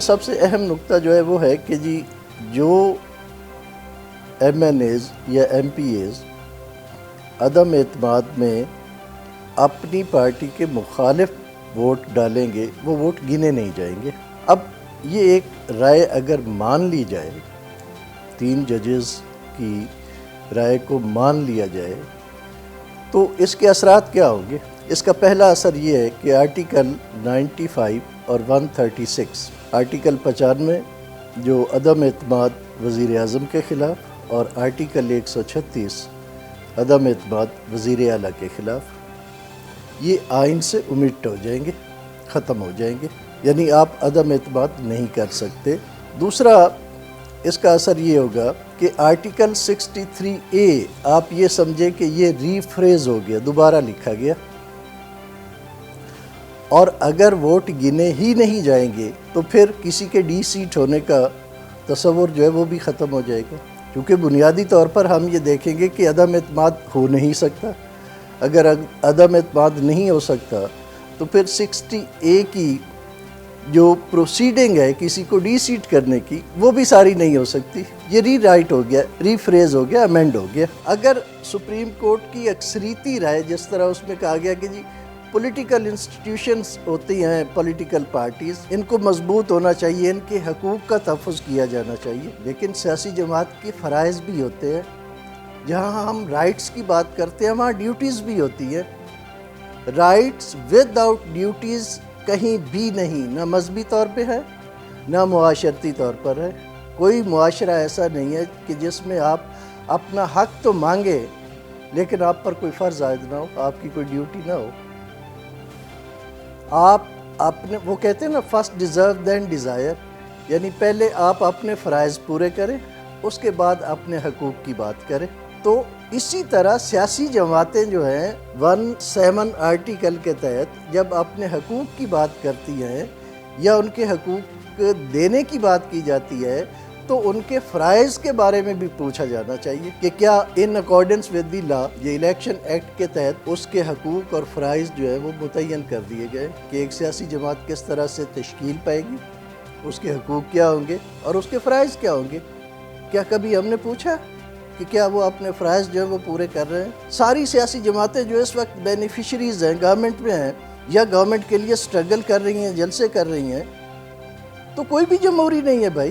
سب سے اہم نقطہ جو ہے وہ ہے کہ جی جو ایم این ایز یا ایم پی ایز عدم اعتماد میں اپنی پارٹی کے مخالف ووٹ ڈالیں گے وہ ووٹ گنے نہیں جائیں گے۔ اب یہ ایک رائے اگر مان لی جائے، 3 ججز کی رائے کو مان لیا جائے تو اس کے اثرات کیا ہوں گے؟ اس کا پہلا اثر یہ ہے کہ آرٹیکل 95 اور 136، آرٹیکل 95 جو عدم اعتماد وزیر اعظم کے خلاف اور آرٹیکل 136 عدم اعتماد وزیر اعلیٰ کے خلاف، یہ آئین سے اومٹ ہو جائیں گے، ختم ہو جائیں گے، یعنی آپ عدم اعتماد نہیں کر سکتے۔ دوسرا اس کا اثر یہ ہوگا کہ آرٹیکل 63A آپ یہ سمجھیں کہ یہ ری فریز ہو گیا، دوبارہ لکھا گیا، اور اگر ووٹ گنے ہی نہیں جائیں گے تو پھر کسی کے ڈی سیٹ ہونے کا تصور جو ہے وہ بھی ختم ہو جائے گا، کیونکہ بنیادی طور پر ہم یہ دیکھیں گے کہ عدم اعتماد ہو نہیں سکتا۔ اگر عدم اعتماد نہیں ہو سکتا تو پھر 60A کی جو پروسیڈنگ ہے کسی کو ڈی سیٹ کرنے کی، وہ بھی ساری نہیں ہو سکتی، یہ ری رائٹ ہو گیا، ری فریز ہو گیا، امینڈ ہو گیا۔ اگر سپریم کورٹ کی اکثریتی رائے، جس طرح اس میں کہا گیا کہ جی پولیٹیکل انسٹیٹیوشنز ہوتی ہیں، پولیٹیکل پارٹیز، ان کو مضبوط ہونا چاہیے، ان کے حقوق کا تحفظ کیا جانا چاہیے، لیکن سیاسی جماعت کے فرائض بھی ہوتے ہیں۔ جہاں ہم رائٹس کی بات کرتے ہیں وہاں ڈیوٹیز بھی ہوتی ہے۔ رائٹس ود آؤٹ ڈیوٹیز کہیں بھی نہیں، نہ مذہبی طور پہ ہے نہ معاشرتی طور پر ہے۔ کوئی معاشرہ ایسا نہیں ہے کہ جس میں آپ اپنا حق تو مانگے لیکن آپ پر کوئی فرض عائد نہ ہو، آپ کی کوئی ڈیوٹی نہ ہو۔ آپ اپنے، وہ کہتے ہیں نا فرسٹ ڈیزرو دین ڈیزائر، یعنی پہلے آپ اپنے فرائض پورے کریں، اس کے بعد اپنے حقوق کی بات کریں۔ تو اسی طرح سیاسی جماعتیں جو ہیں 17 آرٹیکل کے تحت جب اپنے حقوق کی بات کرتی ہیں یا ان کے حقوق دینے کی بات کی جاتی ہے تو ان کے فرائض کے بارے میں بھی پوچھا جانا چاہیے کہ کیا ان اکارڈنس ود دی لا، یہ الیکشن ایکٹ کے تحت اس کے حقوق اور فرائض جو ہے وہ متعین کر دیے گئے کہ ایک سیاسی جماعت کس طرح سے تشکیل پائے گی، اس کے حقوق کیا ہوں گے اور اس کے فرائض کیا ہوں گے۔ کیا کبھی ہم نے پوچھا کہ کیا وہ اپنے فرائض جو ہیں وہ پورے کر رہے ہیں؟ ساری سیاسی جماعتیں جو اس وقت بینیفیشریز ہیں، گورنمنٹ میں ہیں یا گورنمنٹ کے لیے سٹرگل کر رہی ہیں، جلسے کر رہی ہیں، تو کوئی بھی جمہوری نہیں ہے بھائی،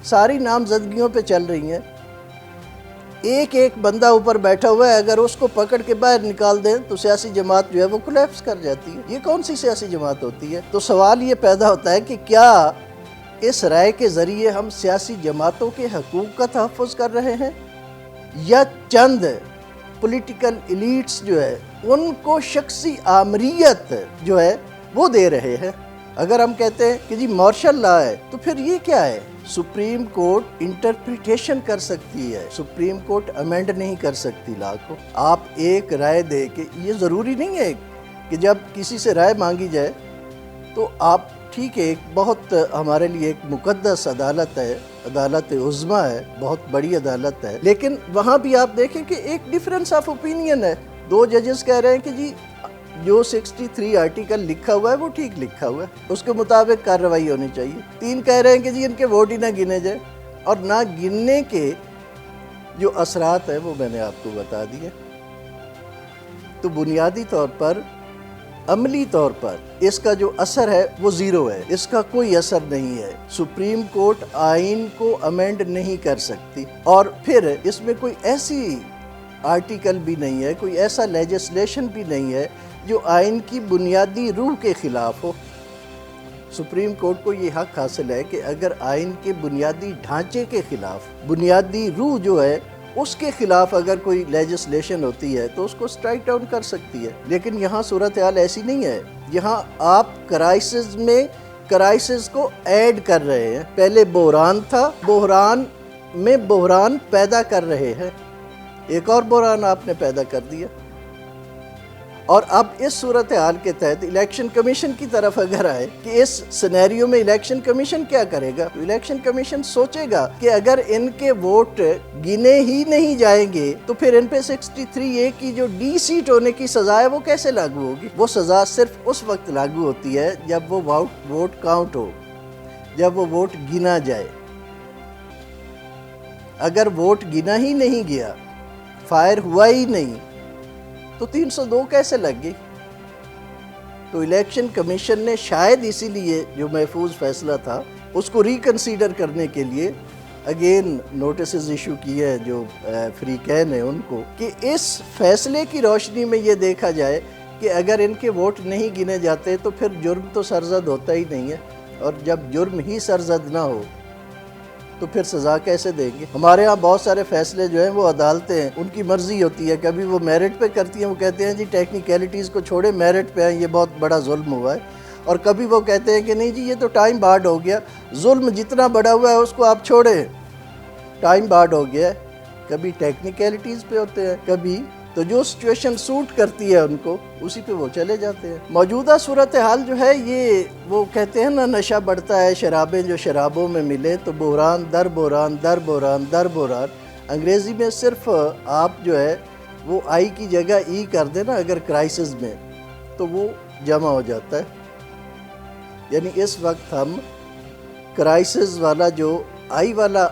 ساری نامزدگیوں پہ چل رہی ہیں۔ ایک ایک بندہ اوپر بیٹھا ہوا ہے، اگر اس کو پکڑ کے باہر نکال دیں تو سیاسی جماعت جو ہے وہ کولیپس کر جاتی ہے۔ یہ کون سی سیاسی جماعت ہوتی ہے؟ تو سوال یہ پیدا ہوتا ہے کہ کیا اس رائے کے ذریعے ہم سیاسی جماعتوں کے حقوق کا تحفظ کر رہے ہیں یا چند پولیٹیکل ایلیٹس جو ہے ان کو شخصی آمریت جو ہے وہ دے رہے ہیں؟ اگر ہم کہتے ہیں کہ جی مارشل لا ہے تو پھر یہ کیا ہے؟ سپریم کورٹ انٹرپریٹیشن کر سکتی ہے، سپریم کورٹ امینڈ نہیں کر سکتی لا کو۔ آپ ایک رائے دے کے، یہ ضروری نہیں ہے کہ جب کسی سے رائے مانگی جائے تو آپ، ٹھیک ہے ایک بہت ہمارے لیے ایک مقدس عدالت ہے، عدالت عظمیٰ ہے، بہت بڑی عدالت ہے، لیکن وہاں بھی آپ دیکھیں کہ ایک ڈیفرنس آف اوپینین ہے۔ 2 ججز کہہ رہے ہیں کہ جی جو 63 آرٹیکل لکھا ہوا ہے وہ ٹھیک لکھا ہوا ہے، اس کے مطابق کارروائی ہونی چاہیے۔ 3 کہہ رہے ہیں کہ جی ان کے ووٹ ہی نہ گنے جائے، اور نہ گننے کے جو اثرات ہیں وہ میں نے آپ کو بتا دیے۔ تو بنیادی طور پر، عملی طور پر اس کا جو اثر ہے وہ زیرو ہے، اس کا کوئی اثر نہیں ہے۔ سپریم کورٹ آئین کو امینڈ نہیں کر سکتی، اور پھر اس میں کوئی ایسی آرٹیکل بھی نہیں ہے، کوئی ایسا لیجسلیشن بھی نہیں ہے جو آئین کی بنیادی روح کے خلاف ہو۔ سپریم کورٹ کو یہ حق حاصل ہے کہ اگر آئین کے بنیادی ڈھانچے کے خلاف، بنیادی روح جو ہے اس کے خلاف اگر کوئی لیجسلیشن ہوتی ہے تو اس کو سٹرائک ڈاؤن کر سکتی ہے، لیکن یہاں صورتحال ایسی نہیں ہے۔ یہاں آپ کرائسس میں کرائسس کو ایڈ کر رہے ہیں۔ پہلے بحران تھا، بحران میں بحران پیدا کر رہے ہیں، ایک اور بحران آپ نے پیدا کر دیا۔ اور اب اس صورتحال کے تحت الیکشن کمیشن کی طرف اگر آئے کہ اس سینیریو میں الیکشن کمیشن کیا کرے گا، الیکشن کمیشن سوچے گا کہ اگر ان کے ووٹ گنے ہی نہیں جائیں گے تو پھر ان پہ 63A کی جو ڈی سیٹ ہونے کی سزا ہے وہ کیسے لاگو ہوگی؟ وہ سزا صرف اس وقت لاگو ہوتی ہے جب وہ ووٹ کاؤنٹ ہو، جب وہ ووٹ گنا جائے۔ اگر ووٹ گنا ہی نہیں گیا، فائر ہوا ہی نہیں، تو 302 کیسے لگ گئی؟ تو الیکشن کمیشن نے شاید اسی لیے جو محفوظ فیصلہ تھا اس کو ریکنسیڈر کرنے کے لیے اگین نوٹسز ایشو کیے ہیں جو فریقین ہیں ان کو، کہ اس فیصلے کی روشنی میں یہ دیکھا جائے کہ اگر ان کے ووٹ نہیں گنے جاتے تو پھر جرم تو سرزد ہوتا ہی نہیں ہے، اور جب جرم ہی سرزد نہ ہو تو پھر سزا کیسے دیں گے؟ ہمارے ہاں بہت سارے فیصلے جو ہیں وہ عدالتیں ہیں، ان کی مرضی ہوتی ہے، کبھی وہ میرٹ پہ کرتی ہیں، وہ کہتے ہیں جی ٹیکنیکیلٹیز کو چھوڑے، میرٹ پہ ہیں، یہ بہت بڑا ظلم ہوا ہے، اور کبھی وہ کہتے ہیں کہ نہیں جی یہ تو ٹائم بارڈ ہو گیا، ظلم جتنا بڑا ہوا ہے اس کو آپ چھوڑیں، ٹائم بارڈ ہو گیا ہے۔ کبھی ٹیکنیکیلٹیز پہ ہوتے ہیں، کبھی تو جو سچویشن سوٹ کرتی ہے ان کو اسی پہ وہ چلے جاتے ہیں۔ موجودہ صورتحال جو ہے یہ وہ کہتے ہیں نا نشہ بڑھتا ہے، شرابیں جو شرابوں میں ملے، تو بحران در بحران در بحران در بحران۔ انگریزی میں صرف آپ جو ہے وہ آئی کی جگہ ای کر دیں نا اگر کرائسس میں، تو وہ جمع ہو جاتا ہے۔ یعنی اس وقت ہم کرائسس والا جو آئی والا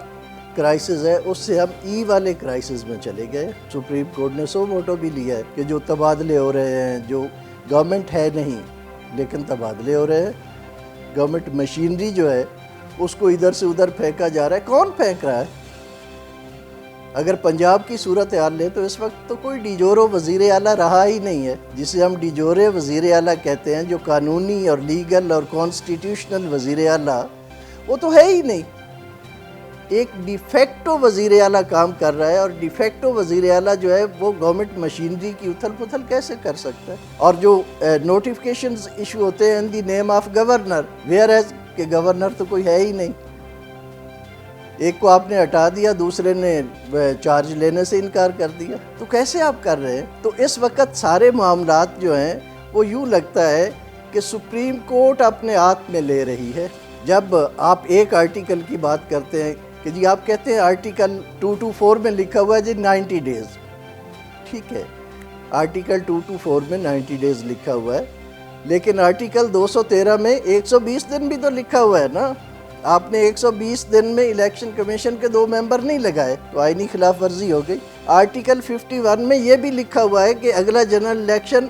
کرائسس ہے اس سے ہم ای والے کرائسس میں چلے گئے۔ سپریم کورٹ نے سو موٹو بھی لیا ہے کہ جو تبادلے ہو رہے ہیں، جو گورنمنٹ ہے نہیں لیکن تبادلے ہو رہے ہیں، گورنمنٹ مشینری جو ہے اس کو ادھر سے ادھر پھینکا جا رہا ہے۔ کون پھینک رہا ہے؟ اگر پنجاب کی صورتحال لیں تو اس وقت تو کوئی ڈیجورو وزیر اعلیٰ رہا ہی نہیں ہے، جسے ہم ڈیجورے وزیر اعلیٰ کہتے ہیں، جو قانونی اور لیگل اور کانسٹیٹیوشنل وزیر اعلیٰ وہ تو ہے ہی نہیں۔ ایک ڈی فیکٹو وزیر اعلیٰ کام کر رہا ہے، اور ڈی فیکٹو وزیر اعلیٰ جو ہے وہ گورنمنٹ مشینری کی اتھل پتھل کیسے کر سکتا ہے؟ اور جو نوٹیفیکیشنز ایشو ہوتے ہیں in the name of governor, whereas کہ گورنر تو کوئی ہے ہی نہیں، ایک کو آپ نے ہٹا دیا، دوسرے نے چارج لینے سے انکار کر دیا، تو کیسے آپ کر رہے ہیں؟ تو اس وقت سارے معاملات جو ہیں وہ یوں لگتا ہے کہ سپریم کورٹ اپنے ہاتھ میں لے رہی ہے۔ جب آپ ایک آرٹیکل کی بات کرتے ہیں کہ جی آپ کہتے ہیں آرٹیکل 224 میں لکھا ہوا ہے جی 90 ڈیز، ٹھیک ہے، آرٹیکل 224 میں 90 ڈیز لکھا ہوا ہے، لیکن آرٹیکل 213 میں 120 دن بھی تو لکھا ہوا ہے نا۔ آپ نے 120 دن میں الیکشن کمیشن کے 2 ممبر نہیں لگائے تو آئینی خلاف ورزی ہو گئی۔ آرٹیکل 51 میں یہ بھی لکھا ہوا ہے کہ اگلا جنرل الیکشن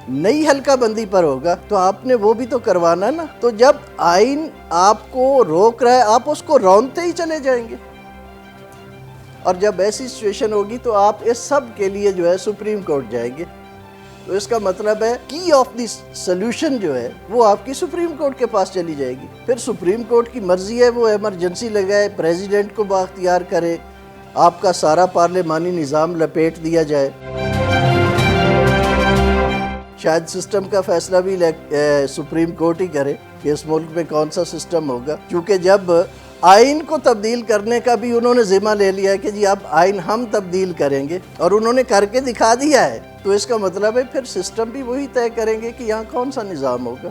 نئی حلقہ بندی پر ہوگا، تو آپ نے وہ بھی تو کروانا نا۔ تو جب آئین آپ کو روک رہا ہے آپ اس کو رونتے ہی چلے جائیں گے، اور جب ایسی سچویشن ہوگی تو آپ اس سب کے لیے جو ہے سپریم کورٹ جائیں گے۔ تو اس کا مطلب ہے کی آف دی سلوشن جو ہے وہ آپ کی سپریم کورٹ کے پاس چلی جائے گی۔ پھر سپریم کورٹ کی مرضی ہے وہ ایمرجنسی لگائے، پریزیڈنٹ کو بااختیار کرے، آپ کا سارا پارلیمانی نظام لپیٹ دیا جائے۔ شاید سسٹم کا فیصلہ بھی سپریم کورٹ ہی کرے کہ اس ملک میں کون سا سسٹم ہوگا، کیونکہ جب آئین کو تبدیل کرنے کا بھی انہوں نے ذمہ لے لیا ہے کہ جی اب آئین ہم تبدیل کریں گے، اور انہوں نے کر کے دکھا دیا ہے، تو اس کا مطلب ہے پھر سسٹم بھی وہی طے کریں گے کہ یہاں کون سا نظام ہوگا۔